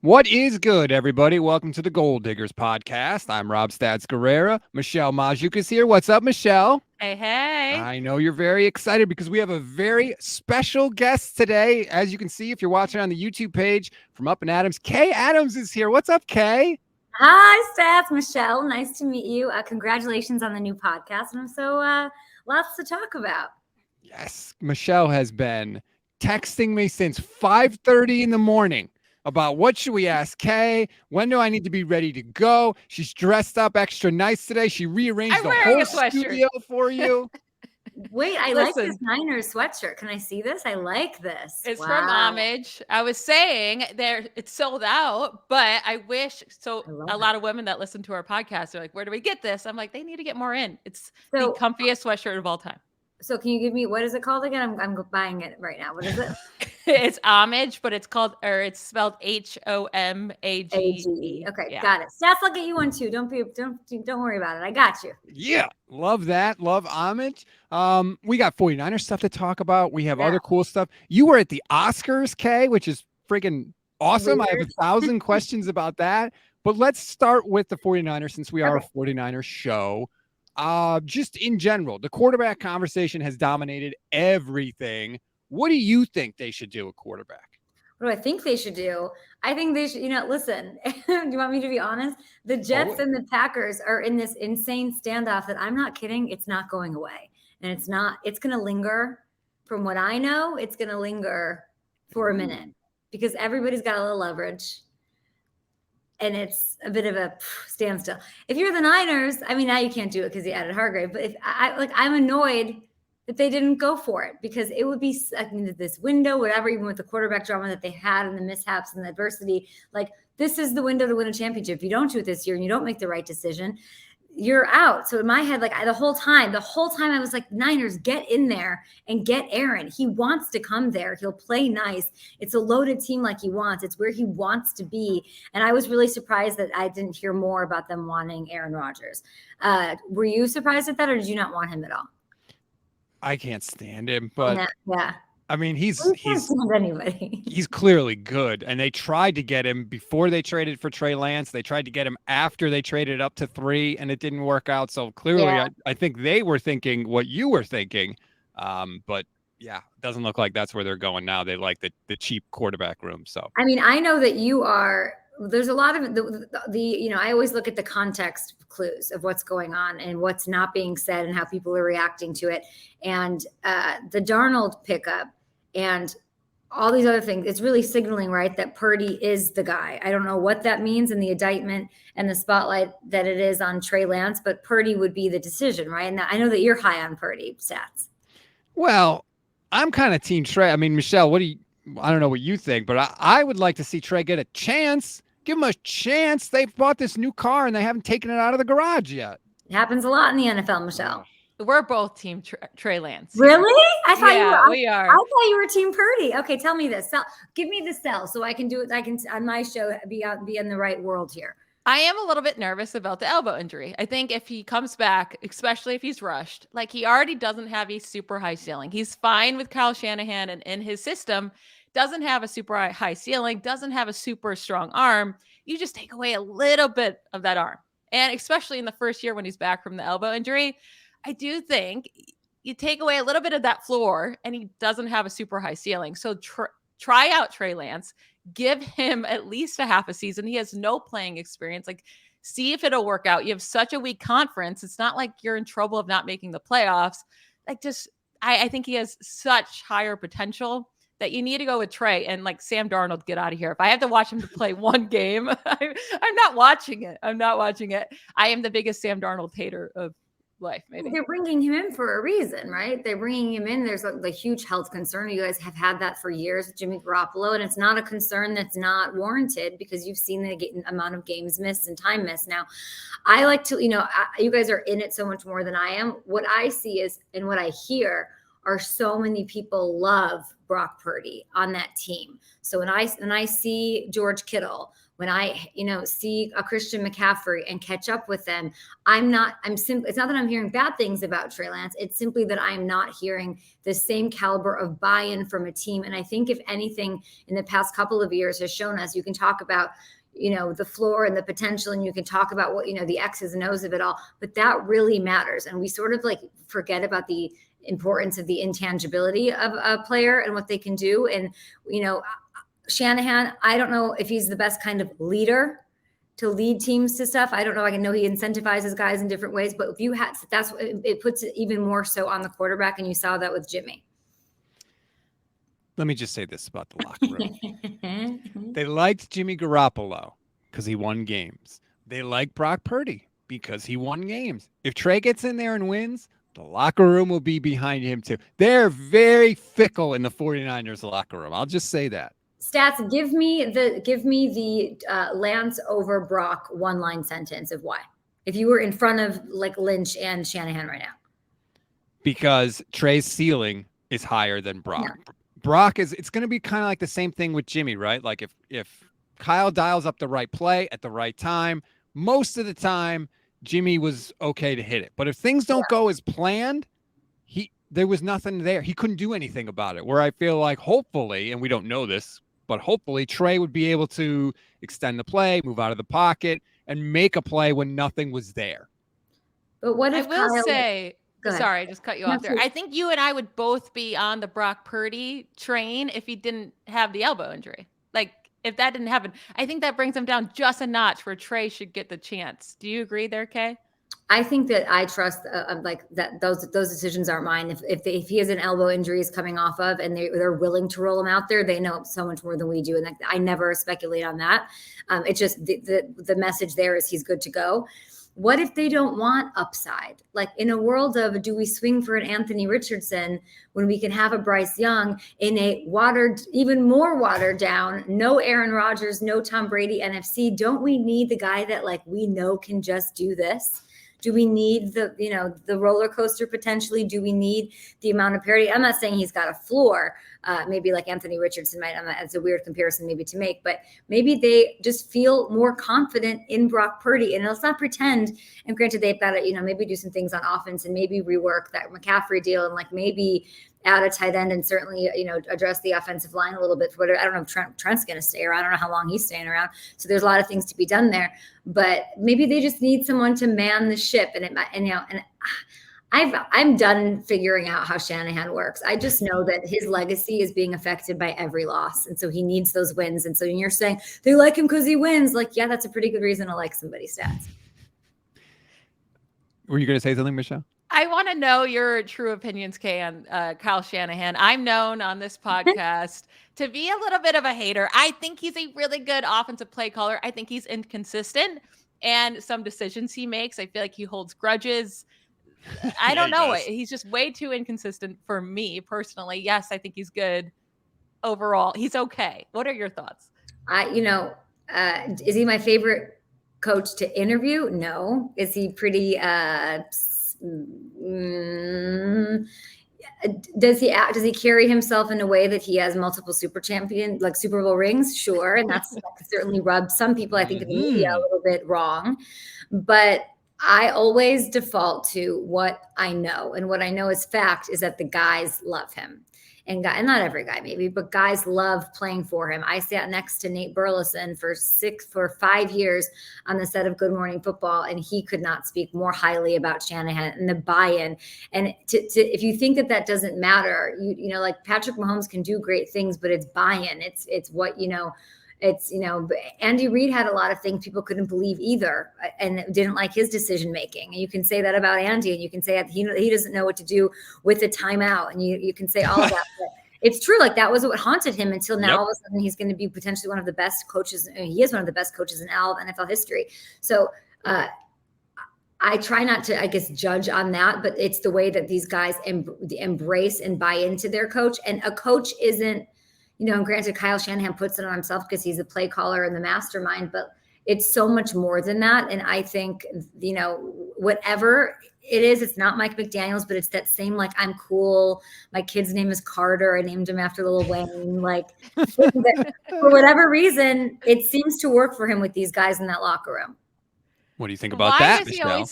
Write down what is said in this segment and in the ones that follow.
What is good, everybody? Welcome to the Gold Diggers podcast. I'm Rob Stats Guerrera. Michelle Magdziuk is here. What's up, Michelle? Hey, hey. I know you're very excited because we have a very special guest today. As you can see, if you're watching on the YouTube page from Up and Adams, Kay Adams is here. What's up, Kay? Hi, Stats. Michelle, nice to meet you. Congratulations on the new podcast. And I'm so lots to talk about. Yes, Michelle has been texting me since 5:30 in the morning about what should we ask Kay? When do I need to be ready to go? She's dressed up extra nice today. She rearranged the whole studio for you. Wait, I like this Niners sweatshirt. Can I see this? I like this. It's from Homage. I was saying it's sold out, but I wish a lot of women that listen to our podcast are like, where do we get this? I'm like, they need to get more in. It's the comfiest sweatshirt of all time. So can you give me, what is it called again? I'm buying it right now. What is it? It's Homage, but it's spelled Homage. Okay, yeah. Got it. Stats, I'll get you one too. Don't worry about it. I got you. Yeah, love that. Love Homage. We got 49ers stuff to talk about. We have other cool stuff. You were at the Oscars, Kay, which is freaking awesome. Weird. I have 1,000 questions about that. But let's start with the 49ers since we are a 49ers show. Just in general, the quarterback conversation has dominated everything. What do you think they should do at quarterback? What do I think they should do? I think they should, listen, do you want me to be honest? The Jets and the Packers are in this insane standoff that I'm not kidding. It's not going away. And it's going to linger. From what I know, it's going to linger for a minute because everybody's got a little leverage. And it's a bit of a standstill. If you're the Niners, I mean, now you can't do it because you added Hargrave. But I'm annoyed that they didn't go for it because it would be this window, whatever, even with the quarterback drama that they had and the mishaps and the adversity. Like, this is the window to win a championship. If you don't do it this year and you don't make the right decision, you're out. So in my head, the whole time I was like, Niners, get in there and get Aaron. He wants to come there. He'll play nice. It's a loaded team like he wants. It's where he wants to be. And I was really surprised that I didn't hear more about them wanting Aaron Rodgers. Were you surprised at that, or did you not want him at all? I can't stand him, but yeah. I mean, he's anybody. He's clearly good, and they tried to get him before they traded for Trey Lance. They tried to get him after they traded up to 3, and it didn't work out. So clearly, I think they were thinking what you were thinking. But yeah, it doesn't look like that's where they're going now. They like the cheap quarterback room. So I mean, I know that you are. There's a lot of the I always look at the context clues of what's going on and what's not being said and how people are reacting to it. And the Darnold pickup and all these other things, it's really signaling, right, that Purdy is the guy. I don't know what that means in the indictment and the spotlight that it is on Trey Lance, but Purdy would be the decision, right? And I know that you're high on Purdy, Stats. Well, I'm kind of team Trey. I mean, Michelle, I don't know what you think, but I would like to see Trey get a chance. Give him a chance. They've bought this new car and they haven't taken it out of the garage yet. It happens a lot in the NFL, Michelle. We're both team Trey Lance. Really? I thought we are. I thought you were team Purdy. Okay, tell me this. Give me the sell so I can do it. I can on my show be in the right world here. I am a little bit nervous about the elbow injury. I think if he comes back, especially if he's rushed, he already doesn't have a super high ceiling. He's fine with Kyle Shanahan and in his system, doesn't have a super high ceiling, doesn't have a super strong arm. You just take away a little bit of that arm. And especially in the first year when he's back from the elbow injury, I do think you take away a little bit of that floor and he doesn't have a super high ceiling. So try out Trey Lance, give him at least a half a season. He has no playing experience. See if it'll work out. You have such a weak conference. It's not like you're in trouble of not making the playoffs. I think he has such higher potential that you need to go with Trey and Sam Darnold, get out of here. If I have to watch him to play one game, I'm not watching it. I am the biggest Sam Darnold hater of life. Maybe they're bringing him in for a reason, right? They're bringing him in. There's the huge health concern. You guys have had that for years with Jimmy Garoppolo, and it's not a concern that's not warranted because you've seen the amount of games missed and time missed. Now, I like to, you guys are in it so much more than I am. What I see is, and what I hear are so many people love Brock Purdy on that team. So when I see George Kittle, when I, see a Christian McCaffrey and catch up with them, it's not that I'm hearing bad things about Trey Lance. It's simply that I'm not hearing the same caliber of buy-in from a team. And I think if anything in the past couple of years has shown us, you can talk about, the floor and the potential, and you can talk about what, the X's and O's of it all, but that really matters. And we sort of like forget about the importance of the intangibility of a player and what they can do. And, Shanahan, I don't know if he's the best kind of leader to lead teams to stuff. I don't know. I know he incentivizes guys in different ways, but if you had, it puts it even more so on the quarterback. And you saw that with Jimmy. Let me just say this about the locker room. They liked Jimmy Garoppolo because he won games. They like Brock Purdy because he won games. If Trey gets in there and wins, the locker room will be behind him too. They're very fickle in the 49ers locker room. I'll just say that. Stats, give me the Lance over Brock one-line sentence of why. If you were in front of like Lynch and Shanahan right now. Because Trey's ceiling is higher than Brock. Yeah. Brock it's going to be kind of like the same thing with Jimmy, right? Like if Kyle dials up the right play at the right time, most of the time Jimmy was okay to hit it. But if things don't go as planned, there was nothing there. He couldn't do anything about it. Where I feel like hopefully, and we don't know this, but hopefully Trey would be able to extend the play, move out of the pocket, and make a play when nothing was there. But what if I will say, sorry, I just cut you off there. Please. I think you and I would both be on the Brock Purdy train if he didn't have the elbow injury. Like, if that didn't happen, I think that brings him down just a notch where Trey should get the chance. Do you agree there, Kay? I think that I trust like that those decisions aren't mine. If he has an elbow injury he's coming off of and they're willing to roll him out there, they know so much more than we do. And I never speculate on that. It's just the message there is he's good to go. What if they don't want upside? Like in a world of, do we swing for an Anthony Richardson when we can have a Bryce Young in a even more watered down, no Aaron Rodgers, no Tom Brady NFC? Don't we need the guy that like we know can just do this? Do we need the roller coaster potentially? Do we need the amount of parity? I'm not saying he's got a floor, maybe like Anthony Richardson might. It's a weird comparison maybe to make, but maybe they just feel more confident in Brock Purdy. And let's not pretend, and granted they've got to, maybe do some things on offense and maybe rework that McCaffrey deal and like maybe add a tight end and certainly, address the offensive line a little bit. For I don't know if Trent's going to stay around. I don't know how long he's staying around. So there's a lot of things to be done there, but maybe they just need someone to man the ship. I'm done figuring out how Shanahan works. I just know that his legacy is being affected by every loss. And so he needs those wins. And so when you're saying they like him because he wins, like, yeah, that's a pretty good reason to like somebody's stats. Were you going to say something, Michelle? I want to know your true opinions, Kay, on Kyle Shanahan. I'm known on this podcast to be a little bit of a hater. I think he's a really good offensive play caller. I think he's inconsistent and some decisions he makes, I feel like he holds grudges. I don't know. He's just way too inconsistent for me personally. Yes, I think he's good overall. He's okay. What are your thoughts? Is he my favorite coach to interview? No. Is he pretty does he carry himself in a way that he has multiple Super Bowl rings? Sure. And that certainly rubs some people, I think, in the media a little bit wrong. But I always default to what I know. And what I know is fact is that the guys love him. And not every guy maybe, but guys love playing for him. I sat next to Nate Burleson for 5 years on the set of Good Morning Football, and he could not speak more highly about Shanahan and the buy-in. And if you think that doesn't matter, like Patrick Mahomes can do great things, but it's buy-in. It's what, Andy Reid had a lot of things people couldn't believe either and didn't like his decision making. And you can say that about Andy, and you can say he doesn't know what to do with the timeout, and you can say all of that. But it's true. Like that was what haunted him until now. Yep. All of a sudden he's going to be potentially one of the best coaches. He is one of the best coaches in all of NFL history. So I try not to, I guess, judge on that, but it's the way that these guys embrace and buy into their coach. And a coach isn't, and granted, Kyle Shanahan puts it on himself because he's a play caller and the mastermind, but it's so much more than that. And I think, whatever it is, it's not Mike McDaniels, but it's that same, like, I'm cool. My kid's name is Carter. I named him after Lil Wayne. Like, for whatever reason, it seems to work for him with these guys in that locker room. What do you think about that, Michelle?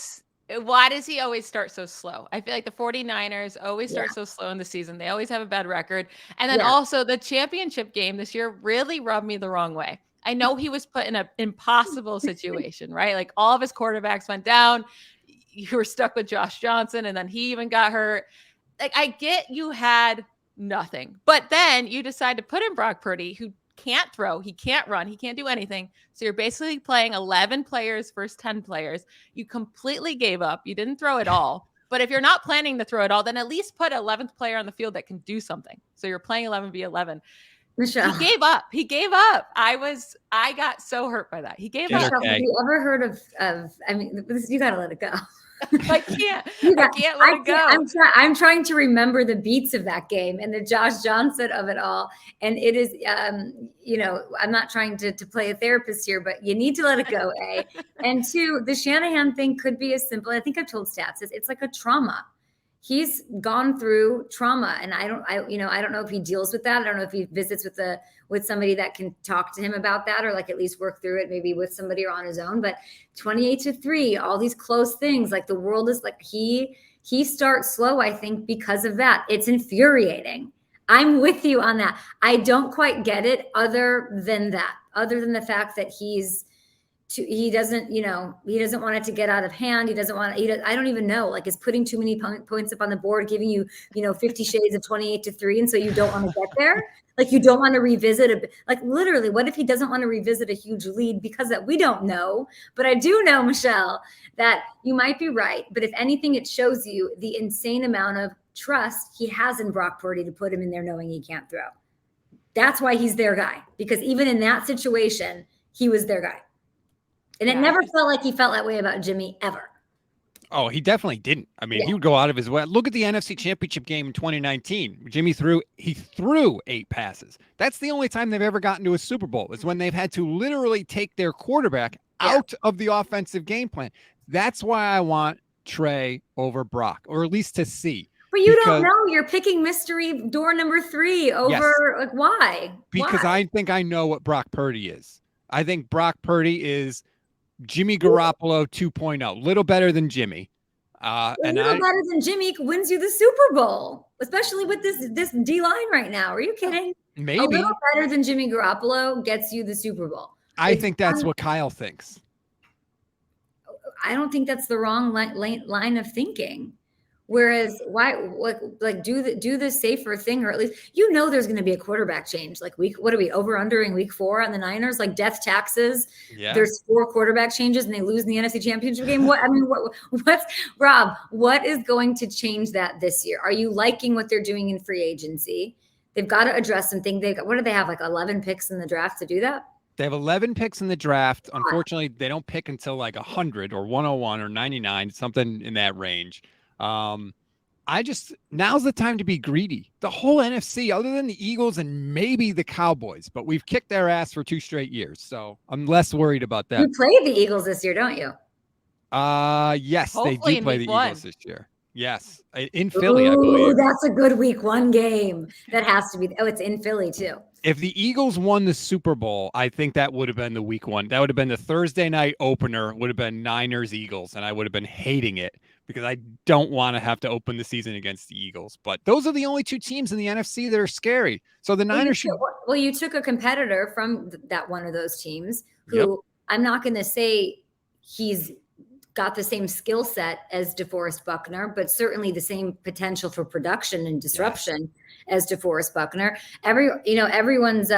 Why does he always start so slow? I feel like the 49ers always start so slow in the season. They always have a bad record. And then also the championship game this year really rubbed me the wrong way. I know he was put in an impossible situation, right? Like all of his quarterbacks went down. You were stuck with Josh Johnson, and then he even got hurt. Like, I get you had nothing, but then you decide to put in Brock Purdy, who can't throw, he can't run, he can't do anything. So you're basically playing 11 players versus 10 players. You completely gave up. You didn't throw it all. But if you're not planning to throw it all, then at least put 11th player on the field that can do something. So you're playing 11v11. Michelle. He gave up. He gave up. I got so hurt by that. He gave up. Have you ever heard of I mean, you got to let it go. I can't let it go. I'm trying to remember the beats of that game and the Josh Johnson of it all. And it is, I'm not trying to play a therapist here, but you need to let it go, A. And two, the Shanahan thing could be as simple. I think I've told stats. It's like a trauma. He's gone through trauma, and I don't know if he deals with that. I don't know if he visits with somebody that can talk to him about that, or like at least work through it, maybe with somebody or on his own. But 28-3, all these close things, like the world is like he starts slow, I think, because of that. It's infuriating. I'm with you on that. I don't quite get it other than the fact that he doesn't want it to get out of hand. I don't even know, like, is putting too many points up on the board, giving you, 50 shades of 28-3. And so you don't want to get there. Like, you don't want to revisit literally, what if he doesn't want to revisit a huge lead because that we don't know, but I do know, Michelle, that you might be right. But if anything, it shows you the insane amount of trust he has in Brock Purdy to put him in there knowing he can't throw. That's why he's their guy, because even in that situation, he was their guy. And it never felt like he felt that way about Jimmy ever. Oh, he definitely didn't. I mean, he would go out of his way. Look at the NFC Championship game in 2019. Jimmy threw 8 passes. That's the only time they've ever gotten to a Super Bowl, is when they've had to literally take their quarterback out of the offensive game plan. That's why I want Trey over Brock, or at least to see. But you don't know. You're picking mystery door number 3 over. Like, why? Because I think I know what Brock Purdy is. I think Brock Purdy is Jimmy Garoppolo 2.0, little better than Jimmy. Better than Jimmy wins you the Super Bowl, especially with this D line right now. Are you kidding? Maybe a little better than Jimmy Garoppolo gets you the Super Bowl. I think that's what Kyle thinks. I don't think that's the wrong line of thinking. Whereas, do the safer thing, or at least there's going to be a quarterback change. Like, what are we over-undering week 4 on the Niners? Like, death taxes. Yeah. There's 4 quarterback changes and they lose in the NFC Championship game. Rob? What is going to change that this year? Are you liking what they're doing in free agency? They've got to address something. What do they have? Like 11 picks in the draft to do that? They have 11 picks in the draft. Unfortunately, they don't pick until like 100 or 101 or 99, something in that range. Now's the time to be greedy. The whole NFC, other than the Eagles and maybe the Cowboys, but we've kicked their ass for 2 straight years. So I'm less worried about that. You played the Eagles this year, don't you? Yes, hopefully they do play the Eagles this year. Yes. In Philly, I believe. That's a good week 1 game. That has to be. Oh, it's in Philly too. If the Eagles won the Super Bowl, I think that would have been the week 1. That would have been the Thursday night opener, would have been Niners Eagles, and I would have been hating it because I don't want to have to open the season against the Eagles. But those are the only 2 teams in the NFC that are scary. So the Niners should. Well, you took a competitor from that one of those teams who I'm not going to say he's got the same skill set as DeForest Buckner, but certainly the same potential for production and disruption as DeForest Buckner. Everyone's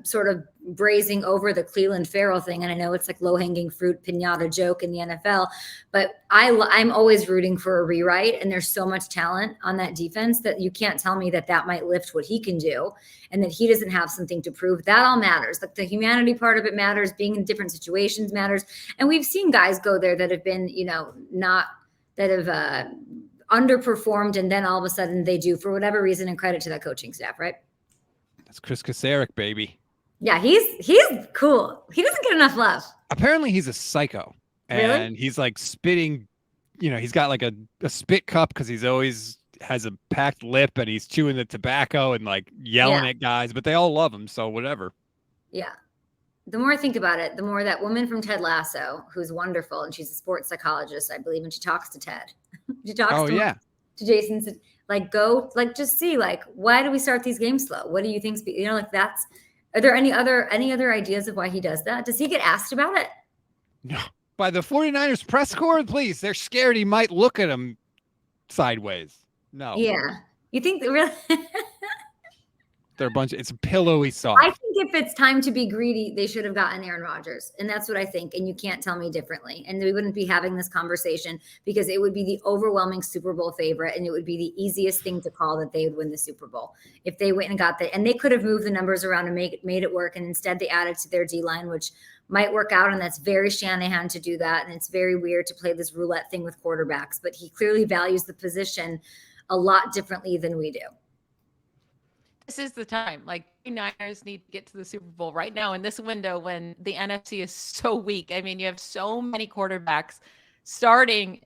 sort of brazing over the Cleveland Farrell thing, and I know it's like low-hanging fruit pinata joke in the NFL, but I'm always rooting for a rewrite, and there's so much talent on that defense that you can't tell me that might lift what he can do, and that he doesn't have something to prove. That all matters. Like, the humanity part of it matters. Being in different situations matters, and we've seen guys go there that have been, underperformed, and then all of a sudden they do for whatever reason, and credit to that coaching staff, right? That's Chris Kasarik, baby. Yeah, he's cool. He doesn't get enough love. Apparently he's a psycho. Really? And he's like spitting, he's got like a spit cup because he's always has a packed lip and he's chewing the tobacco and like yelling at guys, but they all love him. So whatever. Yeah. The more I think about it, the more that woman from Ted Lasso, who's wonderful, and she's a sports psychologist, I believe, and she talks to Ted. She talks to Jason, like, go, like, just see, like, why do we start these games slow? What do you think? Like, that's, are there any other ideas of why he does that? Does he get asked about it? No. By the 49ers press corps, please. They're scared he might look at him sideways. No. Yeah. You think that really? They're a bunch. It's pillowy soft. I think if it's time to be greedy, they should have gotten Aaron Rodgers. And that's what I think. And you can't tell me differently. And we wouldn't be having this conversation because it would be the overwhelming Super Bowl favorite. And it would be the easiest thing to call that they would win the Super Bowl if they went and got and they could have moved the numbers around and made it work. And instead they added to their D-line, which might work out. And that's very Shanahan to do that. And it's very weird to play this roulette thing with quarterbacks, but he clearly values the position a lot differently than we do. This is the time. Like, the Niners need to get to the Super Bowl right now in this window when the NFC is so weak. I mean, you have so many quarterbacks starting.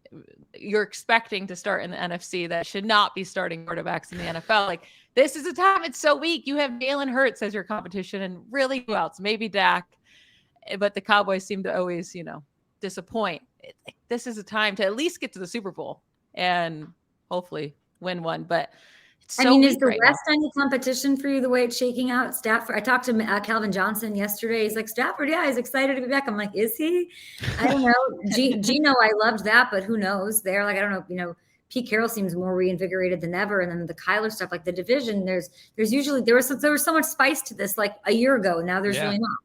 You're expecting to start in the NFC that should not be starting quarterbacks in the NFL. Like, this is the time. It's so weak. You have Jalen Hurts as your competition, and really, who else? Maybe Dak. But the Cowboys seem to always, disappoint. This is a time to at least get to the Super Bowl and hopefully win one. But is the West any competition for you the way it's shaking out? Stafford, I talked to Calvin Johnson yesterday. He's like, Stafford, yeah, he's excited to be back. I'm like, is he? I don't know. Gino, I loved that, but who knows? They're like, I don't know, Pete Carroll seems more reinvigorated than ever. And then the Kyler stuff, like the division, there's usually, there was so much spice to this like a year ago. Now there's really not.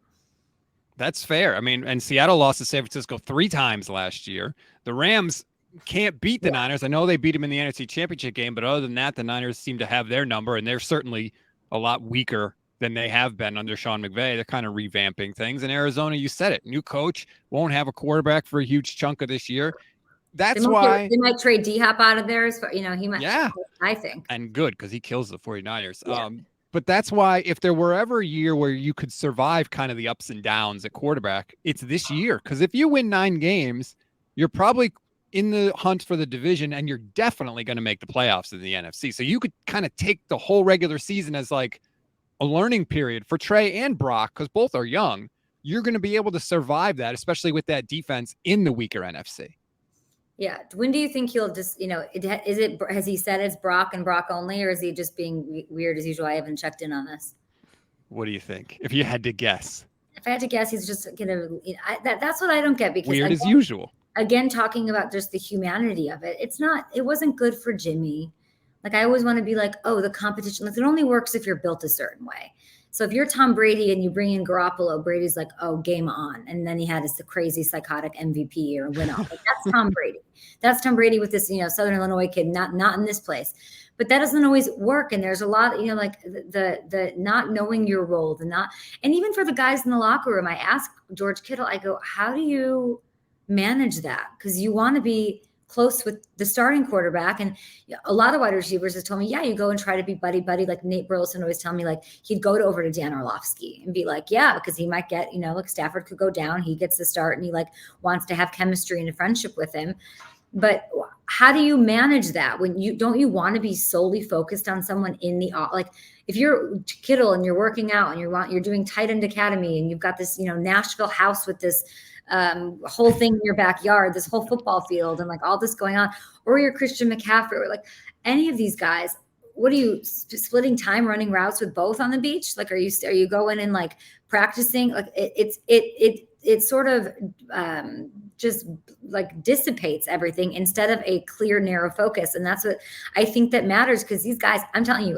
That's fair. I mean, and Seattle lost to San Francisco 3 times last year. The Rams can't beat the Niners. I know they beat them in the NFC Championship game, but other than that, the Niners seem to have their number, and they're certainly a lot weaker than they have been under Sean McVay. They're kind of revamping things. In Arizona, you said it, new coach, won't have a quarterback for a huge chunk of this year. That's why they might trade D-Hop out of there. He might. Yeah, I think. And good, because he kills the 49ers. Yeah. But that's why if there were ever a year where you could survive kind of the ups and downs at quarterback, it's this year. Because if you win 9 games, you're probably in the hunt for the division, and you're definitely going to make the playoffs in the NFC. So you could kind of take the whole regular season as like a learning period for Trey and Brock, because both are young. You're going to be able to survive that, especially with that defense in the weaker NFC. Yeah. When do you think he'll just, has he said it's Brock and Brock only, or is he just being weird as usual? I haven't checked in on this. What do you think? If you had to guess. If I had to guess, he's just going to, that's what I don't get, because weird as usual. Again, talking about just the humanity of it. It wasn't good for Jimmy. Like, I always want to be like, oh, the competition, like, it only works if you're built a certain way. So if you're Tom Brady and you bring in Garoppolo, Brady's like, oh, game on. And then he had this crazy psychotic MVP year and went off. Like, that's Tom Brady. That's Tom Brady with this, Southern Illinois kid, not in this place. But that doesn't always work. And there's a lot, like the not knowing your role, and even for the guys in the locker room, I asked George Kittle, I go, how do you manage that? Because you want to be close with the starting quarterback. And a lot of wide receivers have told me, yeah, you go and try to be buddy. Like Nate Burleson always tell me, like, he'd go over to Dan Orlovsky and be like, yeah, because he might get, like Stafford could go down. He gets the start and he like wants to have chemistry and a friendship with him. But how do you manage that when you want to be solely focused on someone in the, like, if you're Kittle and you're working out and you're doing tight end academy and you've got this, Nashville house with this whole thing in your backyard, this whole football field and like all this going on, or you're Christian McCaffrey, or like any of these guys, what are you splitting time running routes with both on the beach? Like, are you going and like practicing? Like it sort of just like dissipates everything instead of a clear, narrow focus. And that's what I think that matters, because these guys, I'm telling you,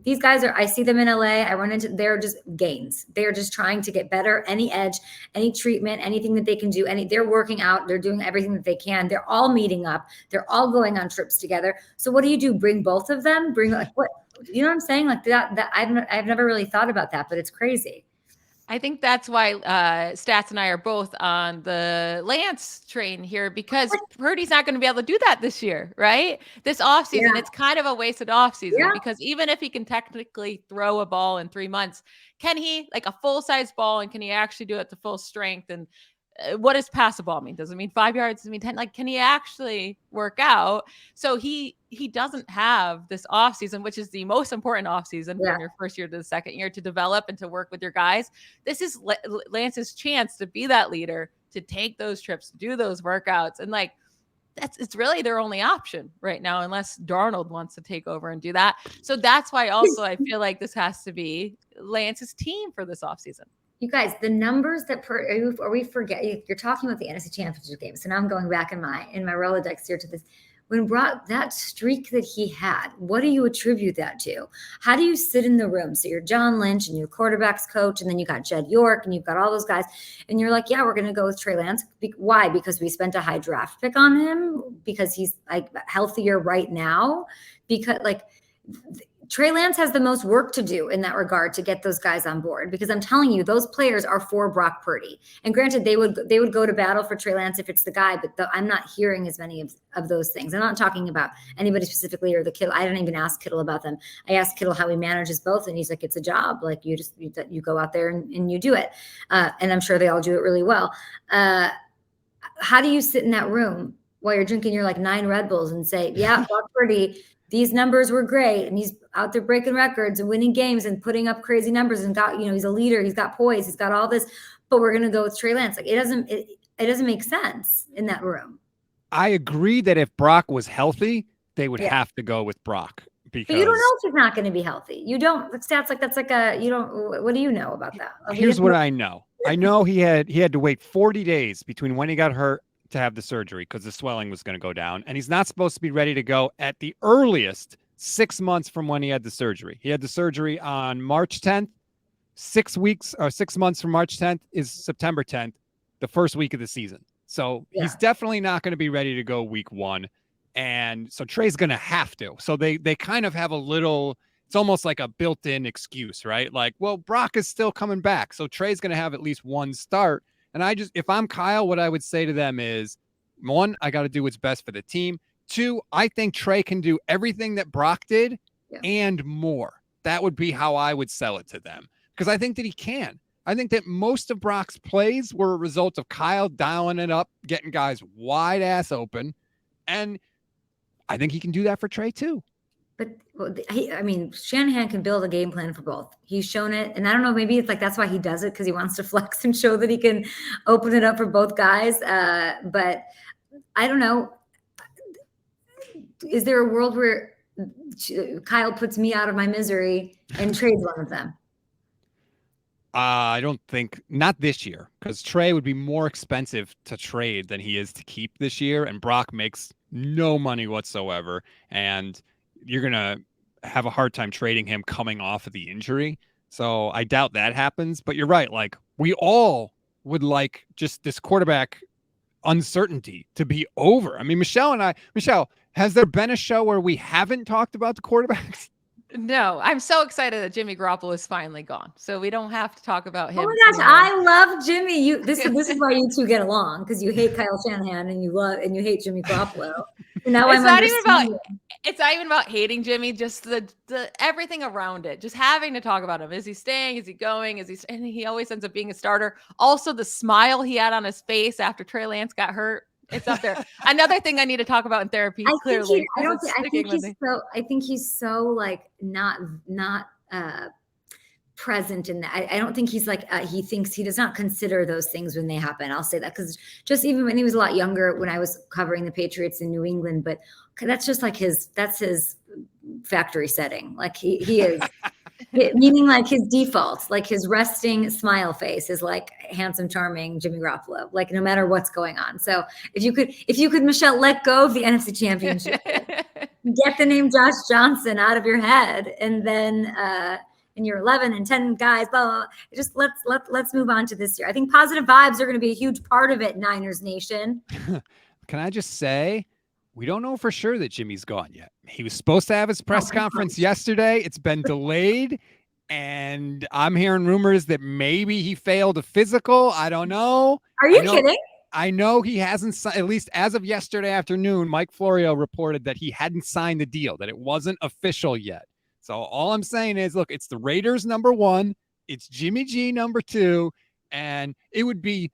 these guys I see them in LA. I run into, they're just gains. They're just trying to get better, any edge, any treatment, anything that they can do. They're working out. They're doing everything that they can. They're all meeting up. They're all going on trips together. So what do? Bring both of them? Bring like what? You know what I'm saying? Like that I've never really thought about that, but it's crazy. I think that's why Stats and I are both on the Lance train here, because Purdy's not going to be able to do that this year, right? This offseason, it's kind of a wasted offseason, because even if he can technically throw a ball in 3 months, can he, like a full-size ball, and can he actually do it to full strength and what does pass the ball mean? Does it mean 5 yards? Does it mean 10? Like, can he actually work out? So he doesn't have this offseason, which is the most important offseason from your first year to the second year to develop and to work with your guys. This is Lance's chance to be that leader, to take those trips, to do those workouts. And like, it's really their only option right now, unless Darnold wants to take over and do that. So that's why also I feel like this has to be Lance's team for this offseason. You guys, the numbers or we forget, you're talking about the NFC Championship game. So now I'm going back in my Rolodex here to this. When Brock, that streak that he had, what do you attribute that to? How do you sit in the room? So you're John Lynch and you're quarterback's coach, and then you got Jed York and you've got all those guys. And you're like, yeah, we're going to go with Trey Lance. Why? Because we spent a high draft pick on him? Because he's like healthier right now? Because like Trey Lance has the most work to do in that regard to get those guys on board, because I'm telling you, those players are for Brock Purdy. And granted, they would go to battle for Trey Lance if it's the guy, but I'm not hearing as many of those things. I'm not talking about anybody specifically or the Kittle. I didn't even ask Kittle about them. I asked Kittle how he manages both, and he's like, it's a job. Like you go out there and you do it. And I'm sure they all do it really well. How do you sit in that room while you're drinking your like 9 Red Bulls and say, yeah, Brock Purdy, these numbers were great, and he's out there breaking records and winning games and putting up crazy numbers, and got, he's a leader, he's got poise, he's got all this, but we're going to go with Trey Lance. Like it doesn't make sense in that room. I agree that if Brock was healthy, they would have to go with Brock, because but you don't know if he's not going to be healthy. You don't. Stats like that's like you don't. What do you know about that? Here's what I know. I know he had to wait 40 days between when he got hurt to have the surgery, because the swelling was going to go down, and he's not supposed to be ready to go at the earliest 6 months from when he had the surgery. He had the surgery on March 10th. 6 months from March 10th is September 10th, the first week of the season. So he's definitely not going to be ready to go week 1. And so Trey's going to have to. So they kind of have a little, it's almost like a built-in excuse, right? Like, well, Brock is still coming back, so Trey's going to have at least one start. And if I'm Kyle, what I would say to them is, 1, I got to do what's best for the team. 2, I think Trey can do everything that Brock did and more. That would be how I would sell it to them, because I think that he can. I think that most of Brock's plays were a result of Kyle dialing it up, getting guys wide ass open. And I think he can do that for Trey too. But Shanahan can build a game plan for both. He's shown it. And I don't know, maybe it's like, that's why he does it, because he wants to flex and show that he can open it up for both guys. But I don't know. Is there a world where Kyle puts me out of my misery and trades one of them? I don't think, not this year, because Trey would be more expensive to trade than he is to keep this year. And Brock makes no money whatsoever. And you're going to have a hard time trading him coming off of the injury. So I doubt that happens. But you're right. Like, we all would like just this quarterback uncertainty to be over. I mean, Michelle, has there been a show where we haven't talked about the quarterbacks? No, I'm so excited that Jimmy Garoppolo is finally gone, so we don't have to talk about him. Oh my gosh, I love Jimmy. This is why you two get along, because you hate Kyle Shanahan and you hate Jimmy Garoppolo. And now it's not even about hating Jimmy, just the everything around it, just having to talk about him. Is he staying? Is he going? And he always ends up being a starter. Also, the smile he had on his face after Trey Lance got hurt. It's up there. Another thing I need to talk about in therapy. Clearly, I think he's so like not present in that. I don't think he's like he does not consider those things when they happen. I'll say that, because just even when he was a lot younger, when I was covering the Patriots in New England, but that's just like his factory setting. Like he is. Meaning like his default, like his resting smile face is like handsome, charming Jimmy Garoppolo, like no matter what's going on. So if you could, Michelle, let go of the NFC Championship, get the name Josh Johnson out of your head, and then and you're 11 and 10 guys, blah, blah, blah. Just let's move on to this year. I think positive vibes are going to be a huge part of it, Niners Nation. Can I just say, we don't know for sure that Jimmy's gone yet. He was supposed to have his press conference yesterday. It's been delayed. And I'm hearing rumors that maybe he failed a physical. I don't know. Are you kidding? I know he hasn't, at least as of yesterday afternoon, Mike Florio reported that he hadn't signed the deal, that it wasn't official yet. So all I'm saying is, look, it's the Raiders number 1. It's Jimmy G number 2. And it would be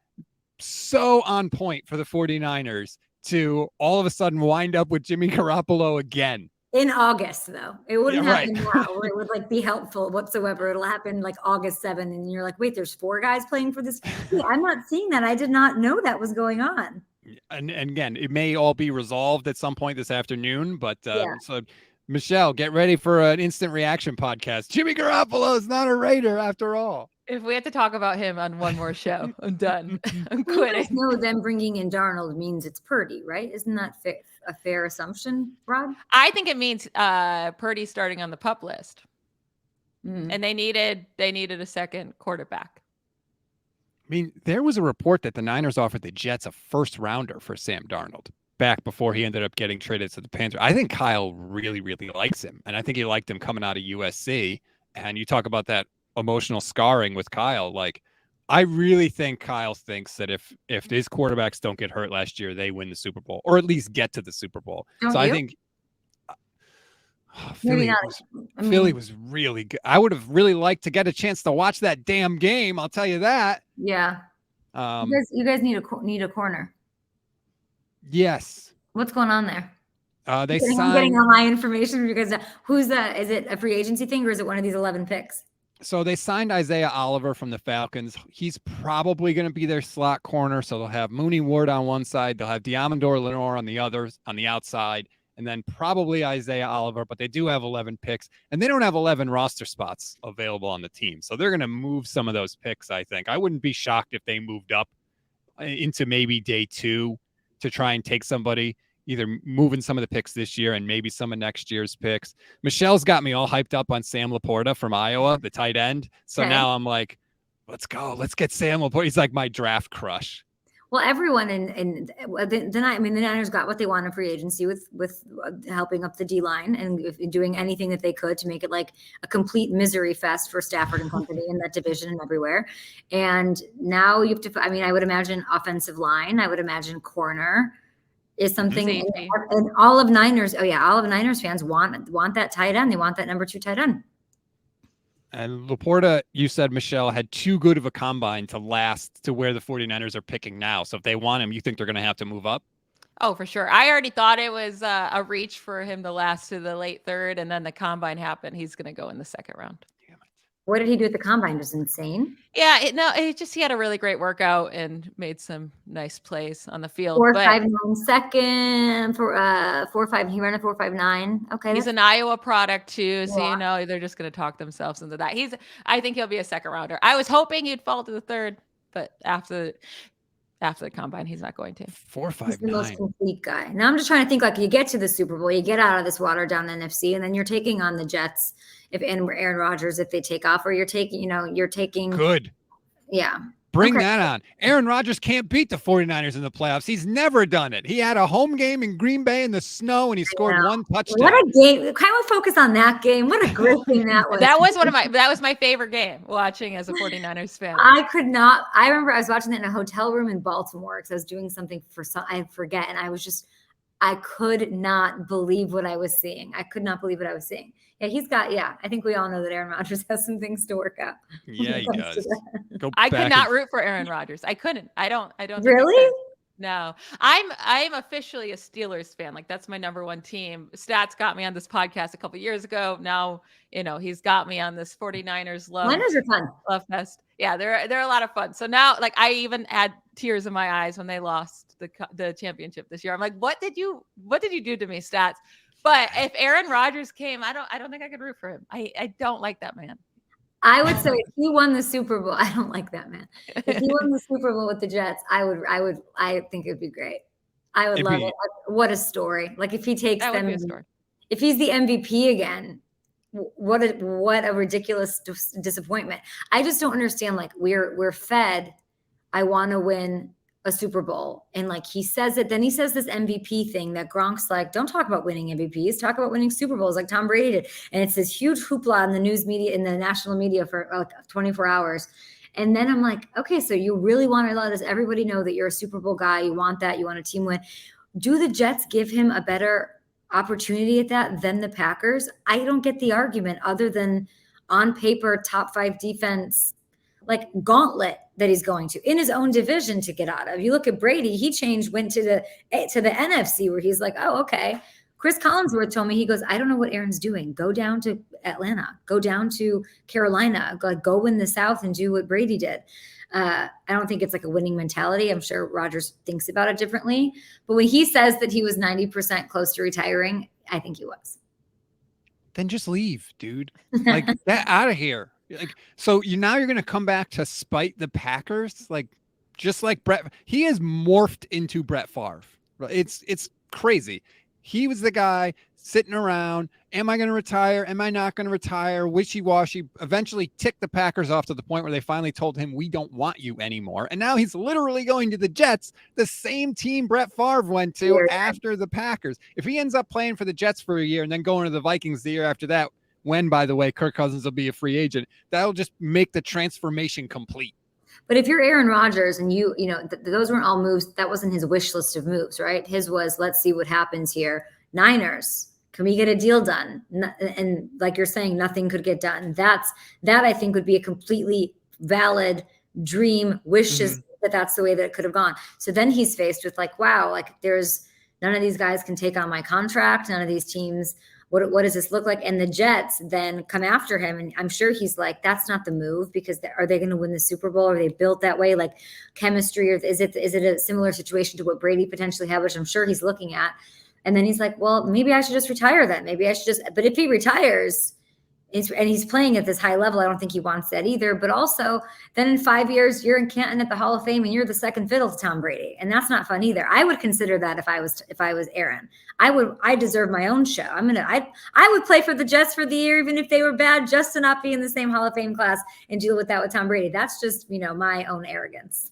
so on point for the 49ers to all of a sudden wind up with Jimmy Garoppolo again. In August, though. It wouldn't Yeah, happen now where it would like be helpful whatsoever. It'll happen like August 7th, and you're like, wait, there's 4 guys playing for this. Yeah, I'm not seeing that. I did not know that was going on. And again, it may all be resolved at some point this afternoon, but Yeah. so Michelle, get ready for an instant reaction podcast. Jimmy Garoppolo is not a Raider after all. If we have to talk about him on one more show, I'm done. I'm You guys quitting. know them bringing in Darnold means it's Purdy, right? Isn't that a fair assumption, Rob? I think it means Purdy starting on the PUP list. Mm. And they needed a second quarterback. I mean, there was a report that the Niners offered the Jets a first rounder for Sam Darnold back before he ended up getting traded to the Panthers. I think Kyle really, really likes him. And I think he liked him coming out of USC. And you talk about that emotional scarring with Kyle. Like, I really think Kyle thinks that if his quarterbacks don't get hurt last year, they win the Super Bowl, or at least get to the Super Bowl. Don't so I you? think Maybe not. Philly was really good. I would have really liked to get a chance to watch that damn game. I'll tell you that. Yeah. You guys need a corner. Yes. What's going on there? I'm getting all my information from you guys. Who's that? Is it a free agency thing, or is it one of these 11 picks? So they signed Isaiah Oliver from the Falcons. He's probably going to be their slot corner. So they'll have Mooney Ward on one side. They'll have Diamondor Lenore on the others, on the outside, and then probably Isaiah Oliver. But they do have 11 picks, and they don't have 11 roster spots available on the team. So they're going to move some of those picks, I think. I wouldn't be shocked if they moved up into maybe day 2 to try and take somebody, either moving some of the picks this year and maybe some of next year's picks. Michelle's got me all hyped up on Sam Laporta from Iowa, the tight end. So now I'm like, let's go. Let's get Sam Laporta. He's like my draft crush. Well, everyone the Niners got what they want in free agency with helping up the D line and doing anything that they could to make it like a complete misery fest for Stafford and company in that division and everywhere. And now you have to, I would imagine offensive line. I would imagine corner is something, and all of Niners fans want that tight end. They want that number 2 tight end. And Laporta, you said, Michelle, had too good of a combine to last to where the 49ers are picking now. So if they want him, you think they're going to have to move up? Oh, for sure. I already thought it was a reach for him to last to the late 3rd, and then the combine happened. He's going to go in the 2nd round. Damn it. What did he do at the combine? Just insane. Yeah, he had a really great workout and made some nice plays on the field. 4.59 second for 4.5. He ran a 4.59. Okay, he's an Iowa product too, so they're just going to talk themselves into that. I think he'll be a 2nd rounder. I was hoping he'd fall to the 3rd, but after the combine, he's not going to. 4.59. He's the most complete guy. Now I'm just trying to think, like, you get to the Super Bowl, you get out of this watered down NFC, and then you're taking on the Jets and Aaron Rodgers if they take off, or you're taking good. Yeah. Bring that on. Aaron Rodgers can't beat the 49ers in the playoffs. He's never done it. He had a home game in Green Bay in the snow, and he scored 1 touchdown. What a game. Can we focus on that game? What a great game that was. That was my favorite game watching as a 49ers fan. I remember I was watching that in a hotel room in Baltimore because I was doing something I forget. And I could not believe what I was seeing. Yeah, I think we all know that Aaron Rodgers has some things to work out. Yeah, he does. I could not root for Aaron Rodgers. I couldn't. I don't. Really? No, I'm officially a Steelers fan. Like, that's my number 1 team. Stats got me on this podcast a couple years ago. Now, he's got me on this 49ers love. Niners are fun. Love fest. Yeah, they're a lot of fun. So now, like, I even had tears in my eyes when they lost the championship this year. I'm like, what did you do to me, Stats? But if Aaron Rodgers came, I don't think I could root for him. I don't like that man. I would say if he won the Super Bowl, I don't like that man. If he won the Super Bowl with the Jets, I think it'd be great. I would love it. Like, what a story. Like, if he takes them, if he's the MVP again, what a ridiculous disappointment. I just don't understand. Like, we're fed, I want to win a Super Bowl. And like, he says it, then he says this MVP thing that Gronk's like, don't talk about winning MVPs, talk about winning Super Bowls like Tom Brady did. And it's this huge hoopla in the news media, in the national media for like 24 hours. And then I'm like, okay, so you really want to let everybody know that you're a Super Bowl guy. You want that. You want a team win. Do the Jets give him a better opportunity at that than the Packers? I don't get the argument other than on paper, top 5 defense, like gauntlet. that he's going to in his own division to get out of. You look at Brady, he went to the NFC where he's like, oh, okay. Chris Collinsworth told me, he goes, I don't know what Aaron's doing. Go down to Atlanta, go down to Carolina, go win the South and do what Brady did. I don't think it's like a winning mentality. I'm sure Rodgers thinks about it differently. But when he says that he was 90% close to retiring, I think he was. Then just leave, dude. Like, get out of here. Like, so now you're going to come back to spite the Packers? Like, just like Brett, he has morphed into Brett Favre. It's crazy. He was the guy sitting around. Am I going to retire? Am I not going to retire? Wishy-washy. Eventually ticked the Packers off to the point where they finally told him, we don't want you anymore. And now he's literally going to the Jets, the same team Brett Favre went to after the Packers. If he ends up playing for the Jets for a year and then going to the Vikings the year after that, when, by the way, Kirk Cousins will be a free agent, that'll just make the transformation complete. But if you're Aaron Rodgers and you know, those weren't all moves, that wasn't his wish list of moves, right? His was, let's see what happens here. Niners, can we get a deal done? And like you're saying, nothing could get done. That I think would be a completely valid dream, wishes that's the way that it could have gone. So then he's faced with like, wow, like there's none of these guys can take on my contract. None of these teams. What does this look like? And the Jets then come after him. And I'm sure he's like, that's not the move, because are they going to win the Super Bowl? Are they built that way? Like chemistry, or is it a similar situation to what Brady potentially had, which I'm sure he's looking at. And then he's like, well, maybe I should just retire then. Maybe I should just, but if he retires and he's playing at this high level, I don't think he wants that either. But also then in 5 years, you're in Canton at the Hall of Fame and you're the second fiddle to Tom Brady. And that's not fun either. I would consider that if I was Aaron. I deserve my own show. I would play for the Jets for the year, even if they were bad, just to not be in the same Hall of Fame class and deal with that with Tom Brady. That's just, my own arrogance.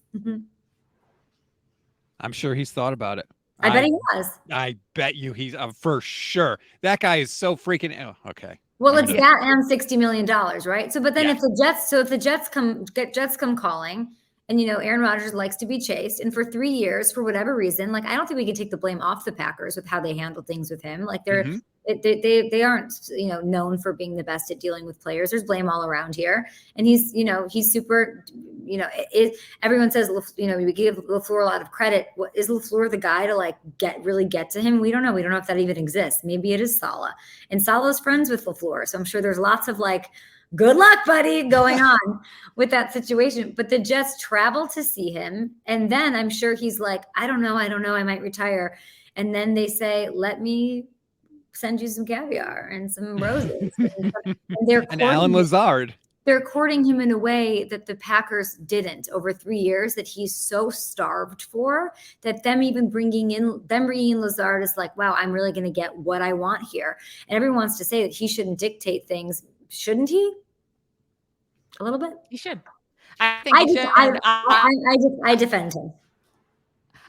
I'm sure he's thought about it. I bet he has. I bet you he's for sure. That guy is so freaking. Oh, okay. Well, it's that and $60 million, right? So, but then if the Jets come calling, and Aaron Rodgers likes to be chased, and for 3 years, for whatever reason, like I don't think we can take the blame off the Packers with how they handle things with him. Like they aren't known for being the best at dealing with players. There's blame all around here, and he's super. Everyone says we give LaFleur a lot of credit. What is LaFleur the guy to really get to him? We don't know. We don't know if that even exists. Maybe it is Saleh, and Saleh's friends with LaFleur, so I'm sure there's lots of good luck, buddy, going on with that situation. But the Jets travel to see him, and then I'm sure he's like, I don't know, I might retire, and then they say, let me send you some caviar and some roses, and Alan Lazard. They're courting him in a way that the Packers didn't over 3 years, that he's so starved for, that them bringing in Lazard is like, wow, I'm really going to get what I want here. And everyone wants to say that he shouldn't dictate things. Shouldn't he? A little bit? He should. I think he should. I defend him.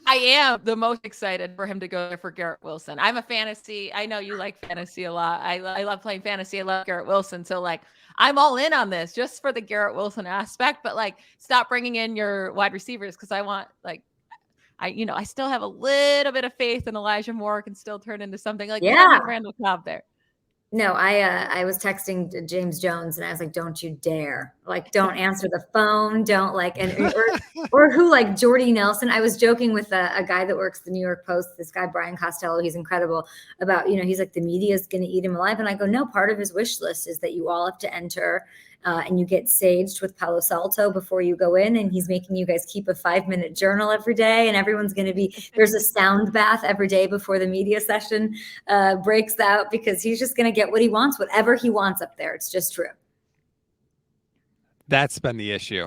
I am the most excited for him to go there for Garrett Wilson. I'm a fantasy. I know you like fantasy a lot. I love playing fantasy. I love Garrett Wilson. So I'm all in on this just for the Garrett Wilson aspect, but stop bringing in your wide receivers. Cause I want I still have a little bit of faith in Elijah Moore can still turn into something Randall Cobb there. No, I was texting James Jones and I was like, don't you dare. Don't answer the phone. Don't or who Jordy Nelson. I was joking with a guy that works at the New York Post, this guy, Brian Costello, he's incredible, about, he's like, the media is going to eat him alive. And I go, no, part of his wish list is that you all have to enter and you get saged with Palo Santo before you go in. And he's making you guys keep a 5-minute journal every day. And everyone's going to there's a sound bath every day before the media session breaks out, because he's just going to get what he wants, whatever he wants up there. It's just true. That's been the issue.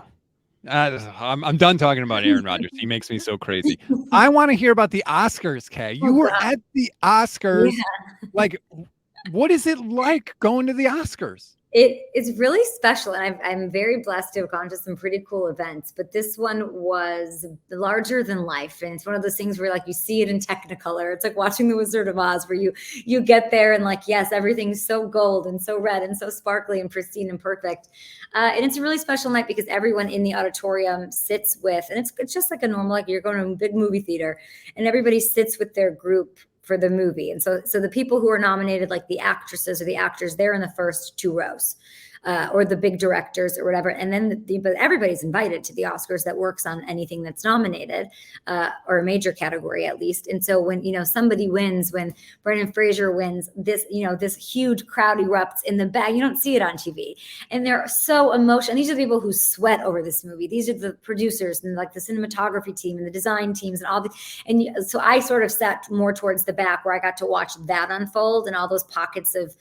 I'm done talking about Aaron Rodgers. He makes me so crazy. I want to hear about the Oscars, Kay. You were at the Oscars. Yeah. What is it like going to the Oscars? It's really special, and I'm very blessed to have gone to some pretty cool events, but this one was larger than life, and it's one of those things where you see it in Technicolor. It's like watching The Wizard of Oz, where you get there and yes, everything's so gold and so red and so sparkly and pristine and perfect, and it's a really special night because everyone in the auditorium sits with, and it's just like a normal, you're going to a big movie theater, and everybody sits with their group for the movie. And so the people who are nominated, like the actresses or the actors, they're in the first 2 rows. or the big directors or whatever. And then but everybody's invited to the Oscars that works on anything that's nominated, or a major category at least. And so when, somebody wins, when Brendan Fraser wins, this huge crowd erupts in the back. You don't see it on TV. And they're so emotional. These are the people who sweat over this movie. These are the producers and like the cinematography team and the design teams and all the, and so I sort of sat more towards the back where I got to watch that unfold and all those pockets of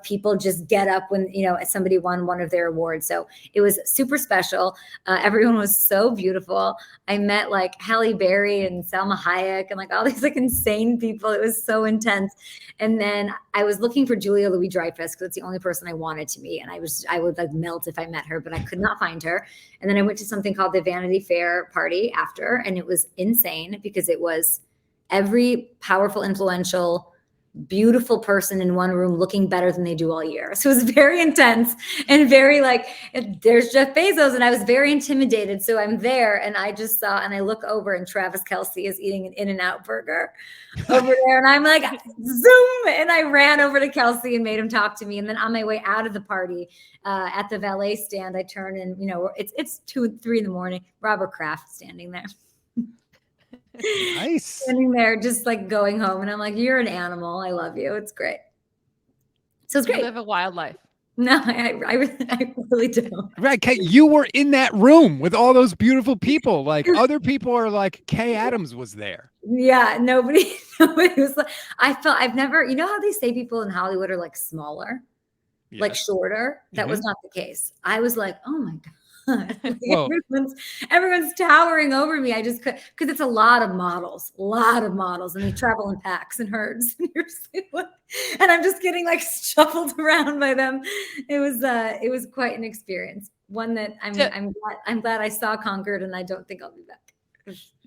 people just get up when, somebody won one of their awards. So it was super special. Everyone was so beautiful. I met like Halle Berry and Salma Hayek and like all these like insane people. It was so intense. And then I was looking for Julia Louis-Dreyfus because it's the only person I wanted to meet. And I would like melt if I met her, but I could not find her. And then I went to something called the Vanity Fair party after, and it was insane because it was every powerful, influential, beautiful person in one room looking better than they do all year. So it was very intense and very like, there's Jeff Bezos, and I was very intimidated. So I'm there and I just saw, and I look over and Travis Kelce is eating an In-N-Out burger over there. And I'm like, zoom. And I ran over to Kelce and made him talk to me. And then on my way out of the party, at the valet stand, I turn and, it's 2, 3 in the morning, Robert Kraft standing there. Nice. Standing there just like going home, and I'm like, you're an animal. I love you. It's great. So it's great. You live a wild life. No, I really don't. Right, Kay, you were in that room with all those beautiful people. Like other people are like, Kay Adams was there. Yeah, nobody was like, I've never, how they say people in Hollywood are like smaller, Yes. like shorter. That was not the case. I was like, oh my God. Everyone's towering over me. I just could, because it's a lot of models, and they travel in packs and herds. And I'm just getting like shuffled around by them. It was quite an experience. One that I'm glad I saw conquered, and I don't think I'll be back.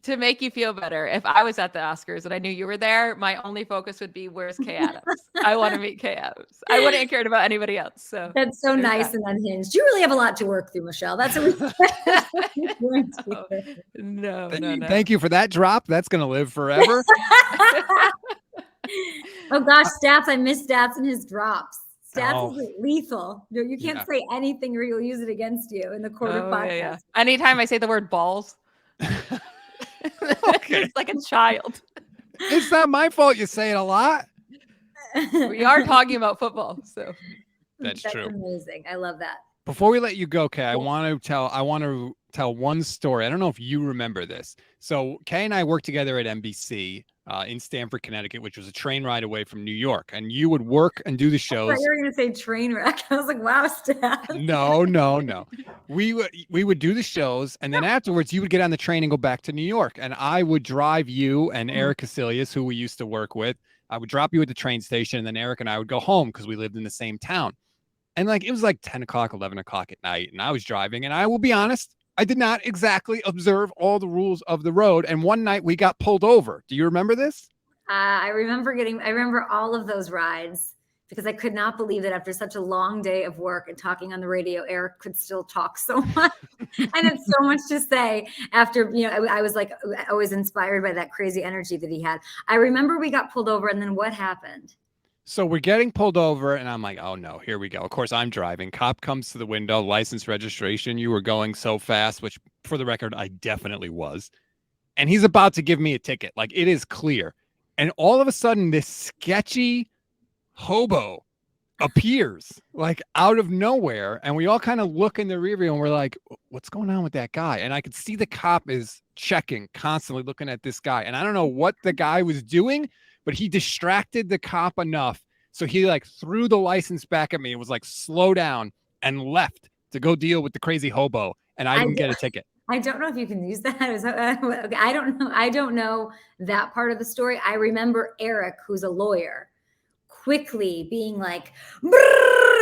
To make you feel better, if I was at the Oscars and I knew you were there, my only focus would be, where's Kay Adams? I want to meet Kay Adams. I wouldn't have cared about anybody else. So that's so nice and unhinged. You really have a lot to work through, Michelle. That's what we No. Thank you for that drop. That's going to live forever. Oh gosh, Stats. I miss Stats and his drops. Stats is lethal. You can't say anything or he'll use it against you in the court of podcast. Yeah. Anytime I say the word balls. Okay. It's like a child. It's not my fault you say it a lot. We are talking about football, so that's true. Amazing. I love that. Before we let you go, Kay, I want to tell one story. I don't know if you remember this. So Kay and I worked together at NBC in Stamford, Connecticut, which was a train ride away from New York. And you would work and do the shows. I thought you were going to say train wreck. I was like, wow, Stan. No. We would do the shows, and then afterwards you would get on the train and go back to New York. And I would drive you and Eric Casilius, who we used to work with. I would drop you at the train station, and then Eric and I would go home because we lived in the same town. And like it was like 10 o'clock, 11 o'clock at night, and I was driving, and I will be honest, I did not exactly observe all the rules of the road. And one night we got pulled over. Do you remember this? I remember all of those rides because I could not believe that after such a long day of work and talking on the radio, Eric could still talk so much and had so much to say after, I was like always inspired by that crazy energy that he had. I remember we got pulled over, and then what happened? So we're getting pulled over, and I'm like, oh no, here we go. Of course, I'm driving. Cop comes to the window, license, registration. You were going so fast, which for the record, I definitely was. And he's about to give me a ticket. Like it is clear. And all of a sudden, this sketchy hobo appears like out of nowhere. And we all kind of look in the rear view and we're like, what's going on with that guy? And I could see the cop is checking, constantly looking at this guy. And I don't know what the guy was doing, but he distracted the cop enough. So he like threw the license back at me. It was like, slow down, and left to go deal with the crazy hobo. And I didn't get a ticket. I don't know if you can use that. I don't know. I don't know that part of the story. I remember Eric, who's a lawyer, quickly being like,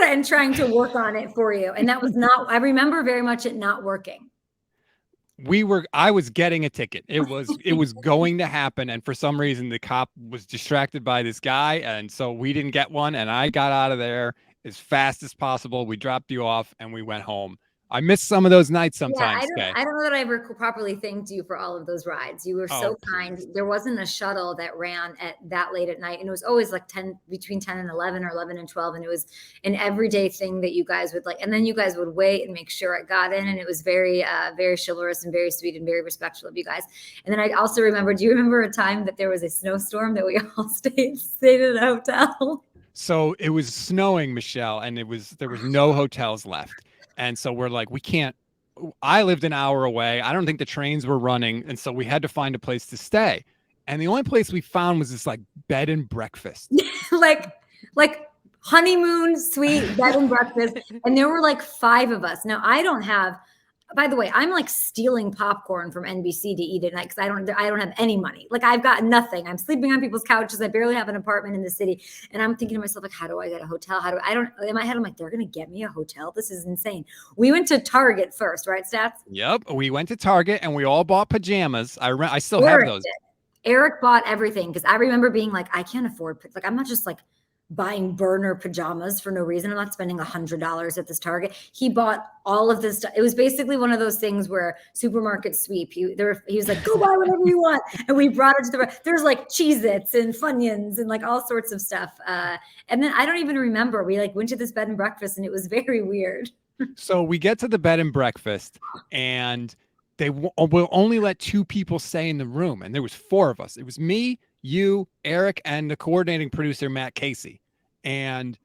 and trying to work on it for you. And that was not, I remember very much it not working. I was getting a ticket. It was going to happen. And for some reason, the cop was distracted by this guy. And so we didn't get one. And I got out of there as fast as possible. We dropped you off and we went home. I miss some of those nights Yeah, sometimes. I don't know that I ever properly thanked you for all of those rides. You were so kind. There wasn't a shuttle that ran at that late at night, and it was always like between 10 and 11 or 11 and 12, and it was an everyday thing that you guys would like. And then you guys would wait and make sure it got in, and it was very, very chivalrous and very sweet and very respectful of you guys. And then I also remember. Do you remember a time that there was a snowstorm that we all stayed at a hotel? So it was snowing, Michelle, and there was no hotels left. And so we're like, we can't. I lived an hour away. I don't think the trains were running. And so we had to find a place to stay. And the only place we found was this like bed and breakfast. like honeymoon suite bed and breakfast. And there were like 5 of us. Now I don't have, by the way, I'm like stealing popcorn from NBC to eat at night because I don't have any money. Like I've got nothing. I'm sleeping on people's couches. I barely have an apartment in the city. And I'm thinking to myself, like, how do I get a hotel? In my head, I'm like, they're going to get me a hotel. This is insane. We went to Target first, right, Stats? Yep. We went to Target and we all bought pajamas. I still have those. Eric bought everything because I remember being like, I can't afford, like, I'm not just like buying burner pajamas for no reason. I'm not spending $100 at this Target. He bought all of this stuff. It was basically one of those things where supermarket sweep. He was like, go buy whatever you want. And we brought it to there's like Cheez-Its and Funyuns and like all sorts of stuff. And then I don't even remember. We like went to this bed and breakfast and it was very weird. So we get to the bed and breakfast and they will only let 2 people stay in the room. And there was 4 of us. It was me, you, Eric, and the coordinating producer, Matt Casey. And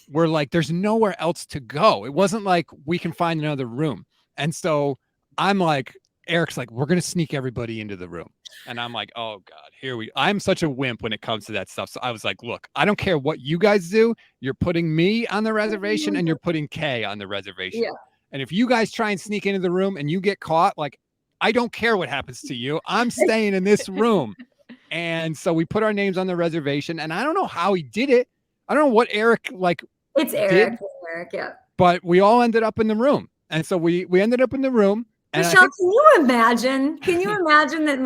we're like, there's nowhere else to go. It wasn't like we can find another room. And so I'm like, Eric's like, we're going to sneak everybody into the room. And I'm like, oh God, I'm such a wimp when it comes to that stuff. So I was like, look, I don't care what you guys do. You're putting me on the reservation and you're putting Kay on the reservation. Yeah. And if you guys try and sneak into the room and you get caught, like, I don't care what happens to you. I'm staying in this room. And so we put our names on the reservation, and I don't know how he did it. I don't know what Eric It's Eric. It's Eric, yeah. But we all ended up in the room, and so we ended up in the room. And Michelle, can you imagine? Can you imagine that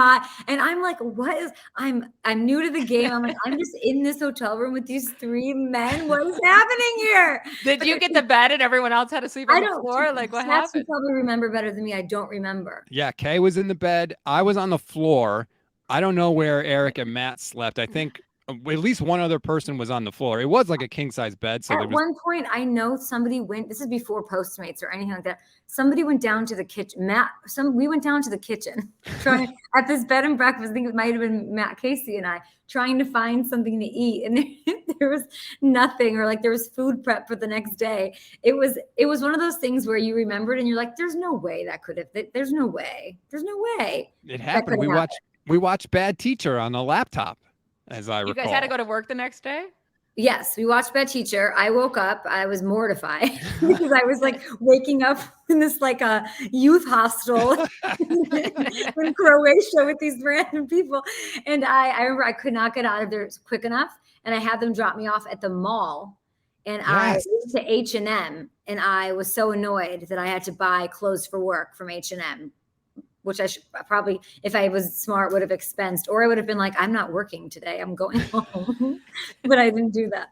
I'm like, what is? I'm new to the game. I'm like, I'm just in this hotel room with these 3 men. What is happening here? Did you get the bed and everyone else had to sleep on the floor? Like what happened? You probably remember better than me. I don't remember. Yeah, Kay was in the bed. I was on the floor. I don't know where Eric and Matt slept. I think at least one other person was on the floor. It was like a king size bed. So at one point, I know somebody went. This is before Postmates or anything like that. Somebody went down to the kitchen. We went down to the kitchen at this bed and breakfast. I think it might have been Matt Casey and I trying to find something to eat, and there was nothing, or like there was food prep for the next day. It was one of those things where you remembered and you're like, "There's no way that could have. There's no way. There's no way." It happened. We watched Bad Teacher on the laptop, as I recall. You guys had to go to work the next day? Yes, we watched Bad Teacher. I woke up. I was mortified because I was like waking up in this like a youth hostel in Croatia with these random people. And I remember I could not get out of there quick enough. And I had them drop me off at the mall. And I went to H&M. And I was so annoyed that I had to buy clothes for work from H&M, which I should probably, if I was smart, would have expensed, or I would have been like, I'm not working today. I'm going home. But I didn't do that.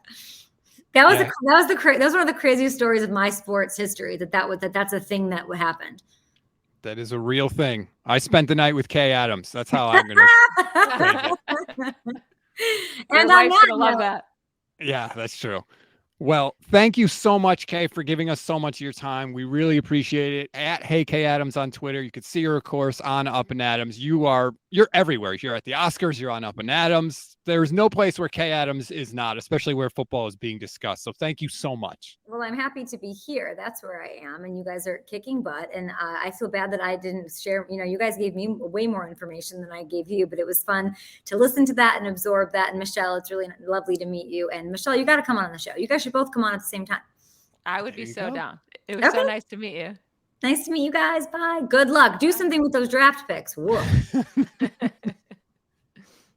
That was one of the craziest stories of my sports history. That's a thing that happened. That is a real thing. I spent the night with Kay Adams. That's how I'm going to. And I'm gonna love that. Yeah, that's true. Well, thank you so much, Kay, for giving us so much of your time. We really appreciate it. At Hey Kay Adams on Twitter. You could see her, of course, on Up and Adams. You're everywhere. You're at the Oscars. You're on Up and Adams. There's no place where Kay Adams is not, especially where football is being discussed. So thank you so much. Well, I'm happy to be here. That's where I am. And you guys are kicking butt. And I feel bad that I didn't share. You guys gave me way more information than I gave you, but it was fun to listen to that and absorb that. And Michelle, it's really lovely to meet you. And Michelle, you got to come on the show. You guys should both come on at the same time. I would be so down. It was so nice to meet you. Nice to meet you guys. Bye. Good luck. Do something with those draft picks. Whoa.